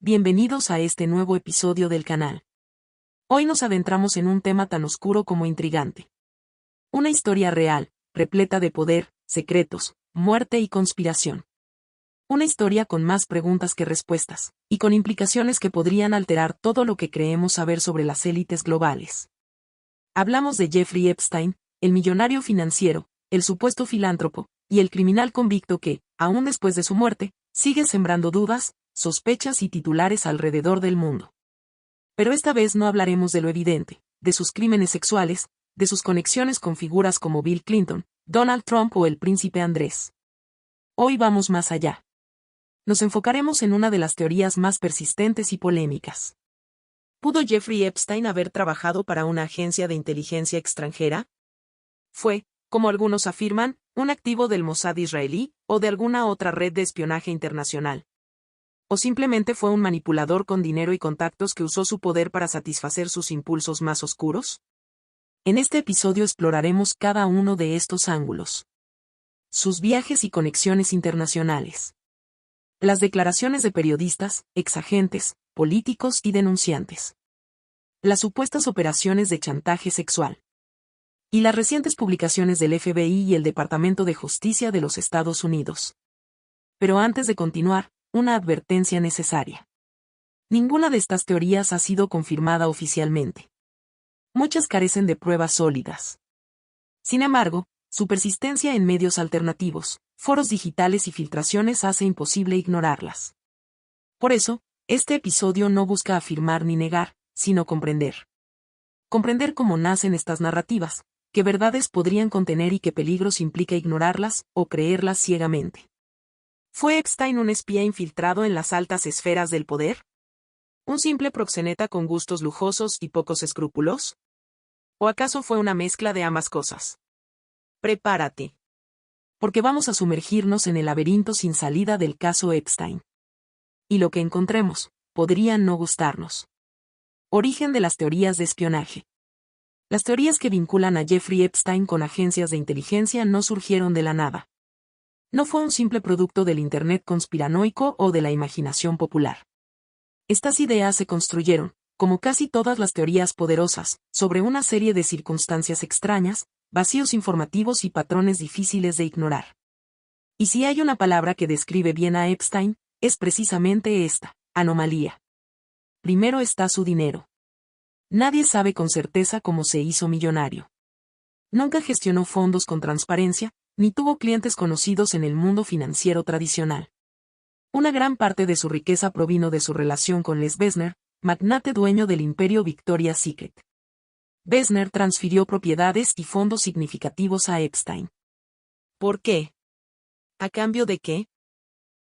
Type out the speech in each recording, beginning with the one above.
Bienvenidos a este nuevo episodio del canal. Hoy nos adentramos en un tema tan oscuro como intrigante. Una historia real, repleta de poder, secretos, muerte y conspiración. Una historia con más preguntas que respuestas, y con implicaciones que podrían alterar todo lo que creemos saber sobre las élites globales. Hablamos de Jeffrey Epstein, el millonario financiero, el supuesto filántropo, y el criminal convicto que, aún después de su muerte, sigue sembrando dudas, sospechas y titulares alrededor del mundo. Pero esta vez no hablaremos de lo evidente, de sus crímenes sexuales, de sus conexiones con figuras como Bill Clinton, Donald Trump o el príncipe Andrés. Hoy vamos más allá. Nos enfocaremos en una de las teorías más persistentes y polémicas. ¿Pudo Jeffrey Epstein haber trabajado para una agencia de inteligencia extranjera? ¿Fue, como algunos afirman, un activo del Mossad israelí o de alguna otra red de espionaje internacional? ¿O simplemente fue un manipulador con dinero y contactos que usó su poder para satisfacer sus impulsos más oscuros? En este episodio exploraremos cada uno de estos ángulos. Sus viajes y conexiones internacionales. Las declaraciones de periodistas, exagentes, políticos y denunciantes. Las supuestas operaciones de chantaje sexual. Y las recientes publicaciones del FBI y el Departamento de Justicia de los Estados Unidos. Pero antes de continuar, una advertencia necesaria. Ninguna de estas teorías ha sido confirmada oficialmente. Muchas carecen de pruebas sólidas. Sin embargo, su persistencia en medios alternativos, foros digitales y filtraciones hace imposible ignorarlas. Por eso, este episodio no busca afirmar ni negar, sino comprender. Comprender cómo nacen estas narrativas, qué verdades podrían contener y qué peligros implica ignorarlas o creerlas ciegamente. ¿Fue Epstein un espía infiltrado en las altas esferas del poder? ¿Un simple proxeneta con gustos lujosos y pocos escrúpulos? ¿O acaso fue una mezcla de ambas cosas? Prepárate. Porque vamos a sumergirnos en el laberinto sin salida del caso Epstein. Y lo que encontremos, podría no gustarnos. Origen de las teorías de espionaje. Las teorías que vinculan a Jeffrey Epstein con agencias de inteligencia no surgieron de la nada. No fue un simple producto del Internet conspiranoico o de la imaginación popular. Estas ideas se construyeron, como casi todas las teorías poderosas, sobre una serie de circunstancias extrañas, vacíos informativos y patrones difíciles de ignorar. Y si hay una palabra que describe bien a Epstein, es precisamente esta: anomalía. Primero está su dinero. Nadie sabe con certeza cómo se hizo millonario. Nunca gestionó fondos con transparencia, ni tuvo clientes conocidos en el mundo financiero tradicional. Una gran parte de su riqueza provino de su relación con Les Wessner, magnate dueño del imperio Victoria's Secret. Wessner transfirió propiedades y fondos significativos a Epstein. ¿Por qué? ¿A cambio de qué?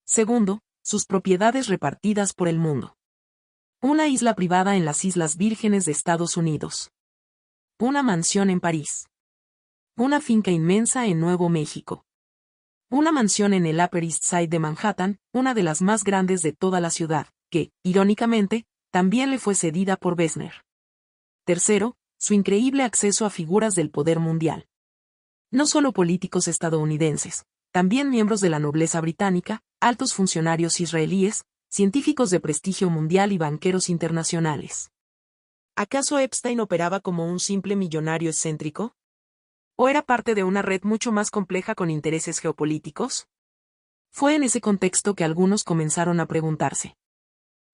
Segundo, sus propiedades repartidas por el mundo. Una isla privada en las Islas Vírgenes de Estados Unidos. Una mansión en París. Una finca inmensa en Nuevo México. Una mansión en el Upper East Side de Manhattan, una de las más grandes de toda la ciudad, que, irónicamente, también le fue cedida por Wessner. Tercero, su increíble acceso a figuras del poder mundial. No solo políticos estadounidenses, también miembros de la nobleza británica, altos funcionarios israelíes, científicos de prestigio mundial y banqueros internacionales. ¿Acaso Epstein operaba como un simple millonario excéntrico? ¿O era parte de una red mucho más compleja con intereses geopolíticos? Fue en ese contexto que algunos comenzaron a preguntarse: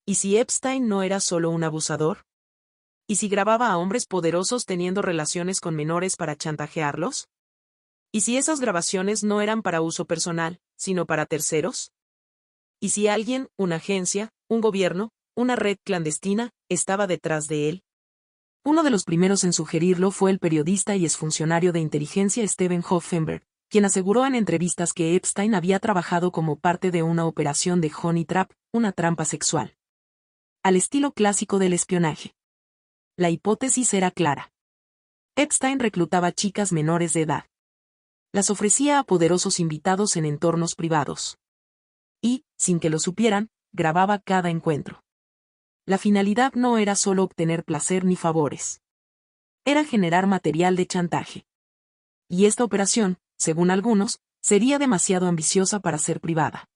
¿y si Epstein no era solo un abusador? ¿Y si grababa a hombres poderosos teniendo relaciones con menores para chantajearlos? ¿Y si esas grabaciones no eran para uso personal, sino para terceros? ¿Y si alguien, una agencia, un gobierno, una red clandestina, estaba detrás de él? Uno de los primeros en sugerirlo fue el periodista y exfuncionario de inteligencia Steven Hoffenberg, quien aseguró en entrevistas que Epstein había trabajado como parte de una operación de honey trap, una trampa sexual. Al estilo clásico del espionaje. La hipótesis era clara. Epstein reclutaba chicas menores de edad. Las ofrecía a poderosos invitados en entornos privados. Y, sin que lo supieran, grababa cada encuentro. La finalidad no era solo obtener placer ni favores. Era generar material de chantaje. Y esta operación, según algunos, sería demasiado ambiciosa para ser privada.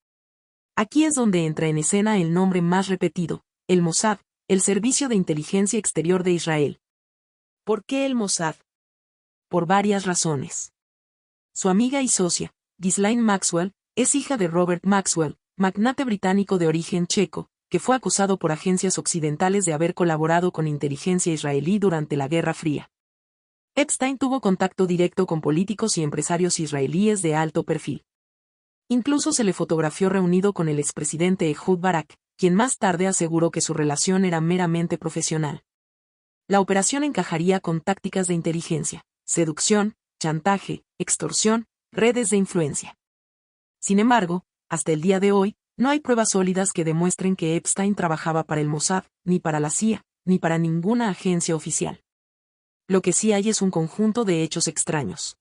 Aquí es donde entra en escena el nombre más repetido, el Mossad, el Servicio de Inteligencia Exterior de Israel. ¿Por qué el Mossad? Por varias razones. Su amiga y socia, Ghislaine Maxwell, es hija de Robert Maxwell, magnate británico de origen checo, que fue acusado por agencias occidentales de haber colaborado con inteligencia israelí durante la Guerra Fría. Epstein tuvo contacto directo con políticos y empresarios israelíes de alto perfil. Incluso se le fotografió reunido con el expresidente Ehud Barak, quien más tarde aseguró que su relación era meramente profesional. La operación encajaría con tácticas de inteligencia, seducción, chantaje, extorsión, redes de influencia. Sin embargo, hasta el día de hoy, no hay pruebas sólidas que demuestren que Epstein trabajaba para el Mossad, ni para la CIA, ni para ninguna agencia oficial. Lo que sí hay es un conjunto de hechos extraños.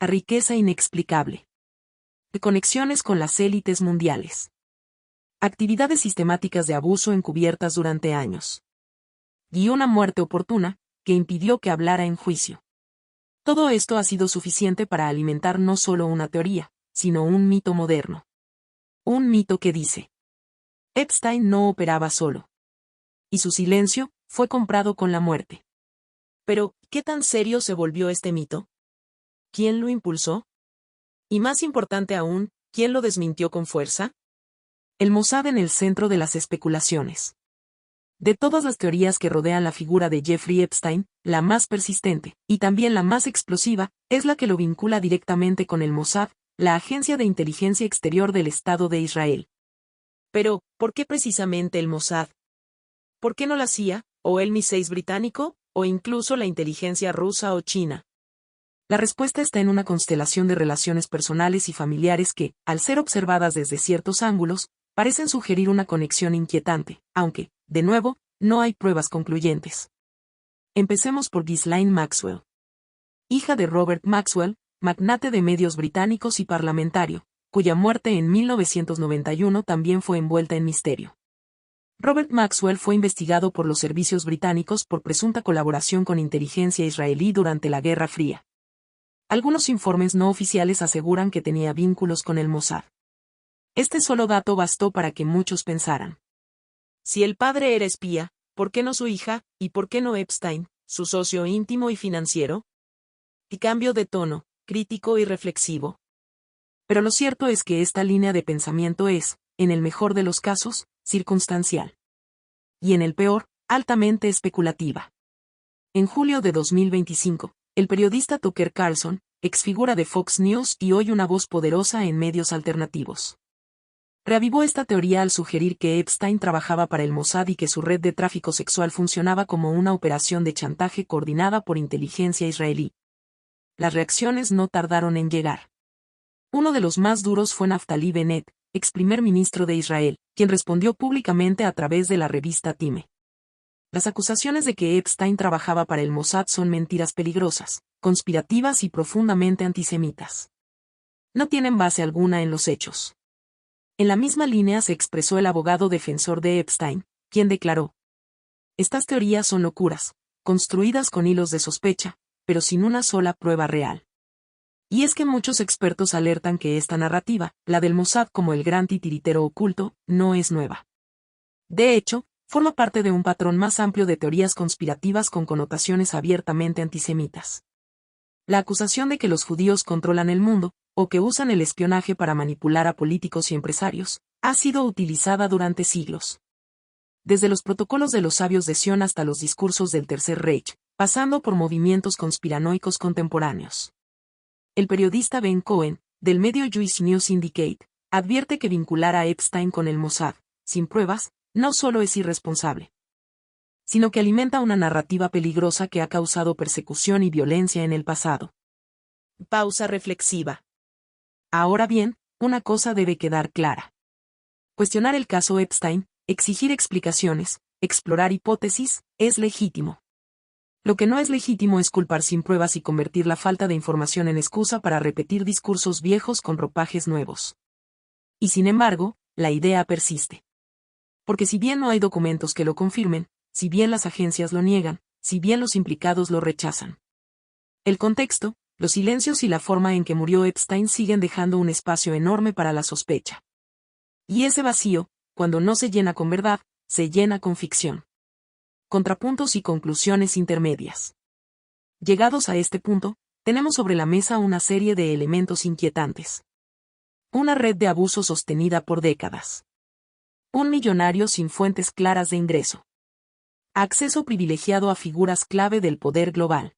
A riqueza inexplicable. De conexiones con las élites mundiales. Actividades sistemáticas de abuso encubiertas durante años. Y una muerte oportuna, que impidió que hablara en juicio. Todo esto ha sido suficiente para alimentar no solo una teoría, sino un mito moderno. Un mito que dice: Epstein no operaba solo. Y su silencio fue comprado con la muerte. Pero, ¿qué tan serio se volvió este mito? ¿Quién lo impulsó? Y más importante aún, ¿quién lo desmintió con fuerza? El Mossad en el centro de las especulaciones. De todas las teorías que rodean la figura de Jeffrey Epstein, la más persistente, y también la más explosiva, es la que lo vincula directamente con el Mossad, la agencia de inteligencia exterior del Estado de Israel. Pero, ¿por qué precisamente el Mossad? ¿Por qué no la CIA, o el MI6 británico, o incluso la inteligencia rusa o china? La respuesta está en una constelación de relaciones personales y familiares que, al ser observadas desde ciertos ángulos, parecen sugerir una conexión inquietante, aunque, de nuevo, no hay pruebas concluyentes. Empecemos por Ghislaine Maxwell. Hija de Robert Maxwell, magnate de medios británicos y parlamentario, cuya muerte en 1991 también fue envuelta en misterio. Robert Maxwell fue investigado por los servicios británicos por presunta colaboración con inteligencia israelí durante la Guerra Fría. Algunos informes no oficiales aseguran que tenía vínculos con el Mossad. Este solo dato bastó para que muchos pensaran: si el padre era espía, ¿por qué no su hija, y por qué no Epstein, su socio íntimo y financiero? Y cambio de tono, crítico y reflexivo. Pero lo cierto es que esta línea de pensamiento es, en el mejor de los casos, circunstancial. Y en el peor, altamente especulativa. En julio de 2025, el periodista Tucker Carlson, exfigura de Fox News y hoy una voz poderosa en medios alternativos, reavivó esta teoría al sugerir que Epstein trabajaba para el Mossad y que su red de tráfico sexual funcionaba como una operación de chantaje coordinada por inteligencia israelí. Las reacciones no tardaron en llegar. Uno de los más duros fue Naftali Bennett, ex primer ministro de Israel, quien respondió públicamente a través de la revista Time. Las acusaciones de que Epstein trabajaba para el Mossad son mentiras peligrosas, conspirativas y profundamente antisemitas. No tienen base alguna en los hechos. En la misma línea se expresó el abogado defensor de Epstein, quien declaró: estas teorías son locuras, construidas con hilos de sospecha, pero sin una sola prueba real. Y es que muchos expertos alertan que esta narrativa, la del Mossad como el gran titiritero oculto, no es nueva. De hecho, forma parte de un patrón más amplio de teorías conspirativas con connotaciones abiertamente antisemitas. La acusación de que los judíos controlan el mundo, o que usan el espionaje para manipular a políticos y empresarios, ha sido utilizada durante siglos. Desde los protocolos de los sabios de Sion hasta los discursos del Tercer Reich, pasando por movimientos conspiranoicos contemporáneos. El periodista Ben Cohen, del medio Jewish News Syndicate, advierte que vincular a Epstein con el Mossad, sin pruebas, no solo es irresponsable, sino que alimenta una narrativa peligrosa que ha causado persecución y violencia en el pasado. Pausa reflexiva. Ahora bien, una cosa debe quedar clara. Cuestionar el caso Epstein, exigir explicaciones, explorar hipótesis, es legítimo. Lo que no es legítimo es culpar sin pruebas y convertir la falta de información en excusa para repetir discursos viejos con ropajes nuevos. Y sin embargo, la idea persiste. Porque si bien no hay documentos que lo confirmen, si bien las agencias lo niegan, si bien los implicados lo rechazan, el contexto, los silencios y la forma en que murió Epstein siguen dejando un espacio enorme para la sospecha. Y ese vacío, cuando no se llena con verdad, se llena con ficción. Contrapuntos y conclusiones intermedias. Llegados a este punto, tenemos sobre la mesa una serie de elementos inquietantes. Una red de abuso sostenida por décadas. Un millonario sin fuentes claras de ingreso. Acceso privilegiado a figuras clave del poder global.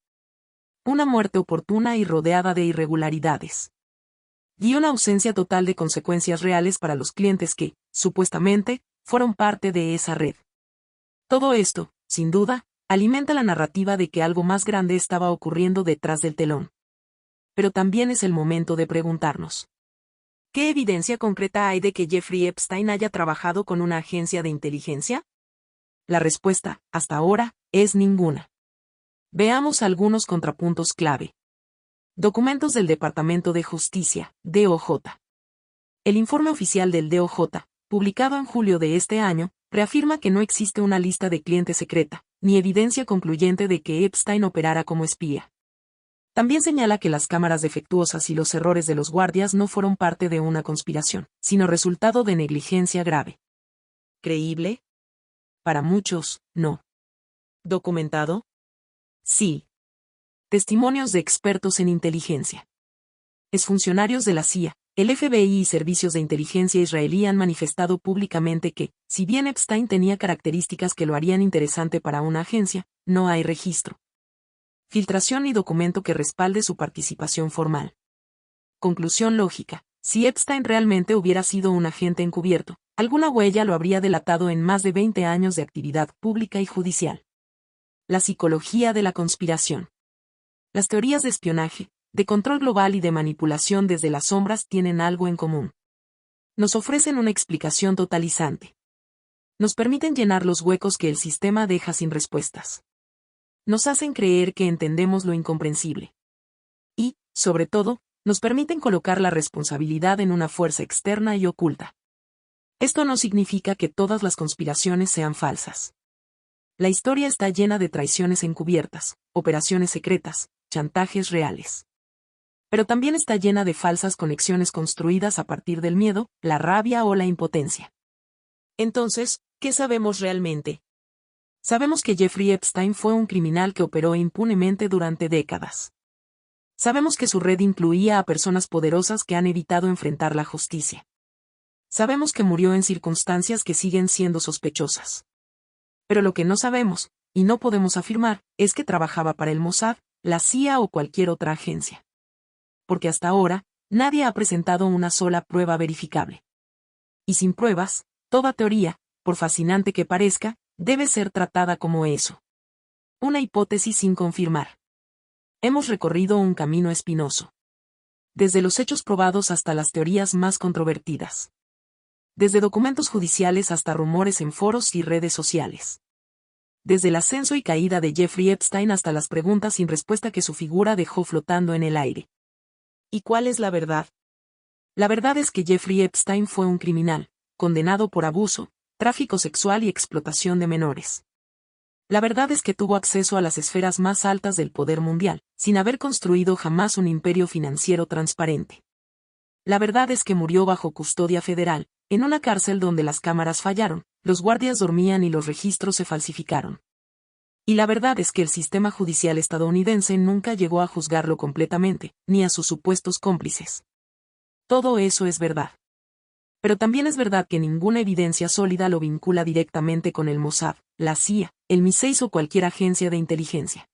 Una muerte oportuna y rodeada de irregularidades. Y una ausencia total de consecuencias reales para los clientes que, supuestamente, fueron parte de esa red. Todo esto, sin duda, alimenta la narrativa de que algo más grande estaba ocurriendo detrás del telón. Pero también es el momento de preguntarnos: ¿qué evidencia concreta hay de que Jeffrey Epstein haya trabajado con una agencia de inteligencia? La respuesta, hasta ahora, es ninguna. Veamos algunos contrapuntos clave. Documentos del Departamento de Justicia, DOJ. El informe oficial del DOJ, publicado en julio de este año, reafirma que no existe una lista de clientes secreta, ni evidencia concluyente de que Epstein operara como espía. También señala que las cámaras defectuosas y los errores de los guardias no fueron parte de una conspiración, sino resultado de negligencia grave. ¿Creíble? Para muchos, no. ¿Documentado? Sí. Testimonios de expertos en inteligencia. Exfuncionarios de la CIA, el FBI y servicios de inteligencia israelí han manifestado públicamente que, si bien Epstein tenía características que lo harían interesante para una agencia, no hay registro, filtración ni documento que respalde su participación formal. Conclusión lógica: si Epstein realmente hubiera sido un agente encubierto, alguna huella lo habría delatado en más de 20 años de actividad pública y judicial. La psicología de la conspiración. Las teorías de espionaje, de control global y de manipulación desde las sombras tienen algo en común. Nos ofrecen una explicación totalizante. Nos permiten llenar los huecos que el sistema deja sin respuestas. Nos hacen creer que entendemos lo incomprensible. Y, sobre todo, nos permiten colocar la responsabilidad en una fuerza externa y oculta. Esto no significa que todas las conspiraciones sean falsas. La historia está llena de traiciones encubiertas, operaciones secretas, chantajes reales. Pero también está llena de falsas conexiones construidas a partir del miedo, la rabia o la impotencia. Entonces, ¿qué sabemos realmente? Sabemos que Jeffrey Epstein fue un criminal que operó impunemente durante décadas. Sabemos que su red incluía a personas poderosas que han evitado enfrentar la justicia. Sabemos que murió en circunstancias que siguen siendo sospechosas. Pero lo que no sabemos, y no podemos afirmar, es que trabajaba para el Mossad, la CIA o cualquier otra agencia. Porque hasta ahora, nadie ha presentado una sola prueba verificable. Y sin pruebas, toda teoría, por fascinante que parezca, debe ser tratada como eso. Una hipótesis sin confirmar. Hemos recorrido un camino espinoso. Desde los hechos probados hasta las teorías más controvertidas. Desde documentos judiciales hasta rumores en foros y redes sociales. Desde el ascenso y caída de Jeffrey Epstein hasta las preguntas sin respuesta que su figura dejó flotando en el aire. ¿Y cuál es la verdad? La verdad es que Jeffrey Epstein fue un criminal, condenado por abuso, tráfico sexual y explotación de menores. La verdad es que tuvo acceso a las esferas más altas del poder mundial, sin haber construido jamás un imperio financiero transparente. La verdad es que murió bajo custodia federal, en una cárcel donde las cámaras fallaron, los guardias dormían y los registros se falsificaron. Y la verdad es que el sistema judicial estadounidense nunca llegó a juzgarlo completamente, ni a sus supuestos cómplices. Todo eso es verdad. Pero también es verdad que ninguna evidencia sólida lo vincula directamente con el Mossad, la CIA, el MI6 o cualquier agencia de inteligencia.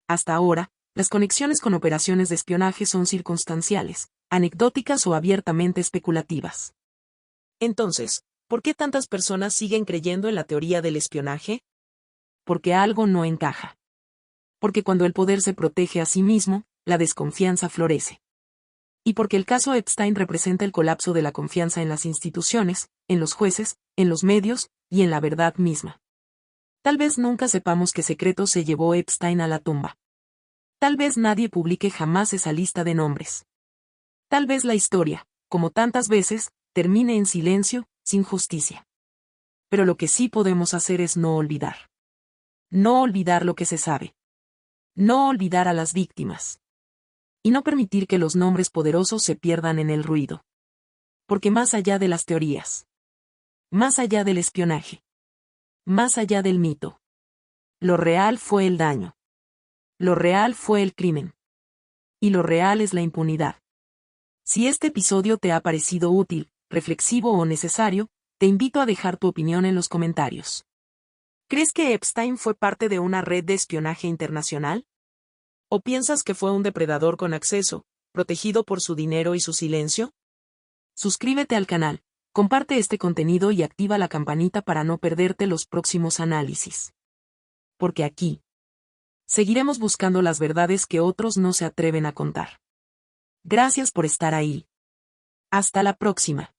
Hasta ahora, las conexiones con operaciones de espionaje son circunstanciales, anecdóticas o abiertamente especulativas. Entonces, ¿por qué tantas personas siguen creyendo en la teoría del espionaje? Porque algo no encaja. Porque cuando el poder se protege a sí mismo, la desconfianza florece. Y porque el caso Epstein representa el colapso de la confianza en las instituciones, en los jueces, en los medios, y en la verdad misma. Tal vez nunca sepamos qué secreto se llevó Epstein a la tumba. Tal vez nadie publique jamás esa lista de nombres. Tal vez la historia, como tantas veces, termine en silencio, sin justicia. Pero lo que sí podemos hacer es no olvidar. No olvidar lo que se sabe. No olvidar a las víctimas. Y no permitir que los nombres poderosos se pierdan en el ruido. Porque más allá de las teorías, más allá del espionaje, más allá del mito, lo real fue el daño. Lo real fue el crimen. Y lo real es la impunidad. Si este episodio te ha parecido útil, reflexivo o necesario, te invito a dejar tu opinión en los comentarios. ¿Crees que Epstein fue parte de una red de espionaje internacional? ¿O piensas que fue un depredador con acceso, protegido por su dinero y su silencio? Suscríbete al canal, comparte este contenido y activa la campanita para no perderte los próximos análisis. Porque aquí seguiremos buscando las verdades que otros no se atreven a contar. Gracias por estar ahí. Hasta la próxima.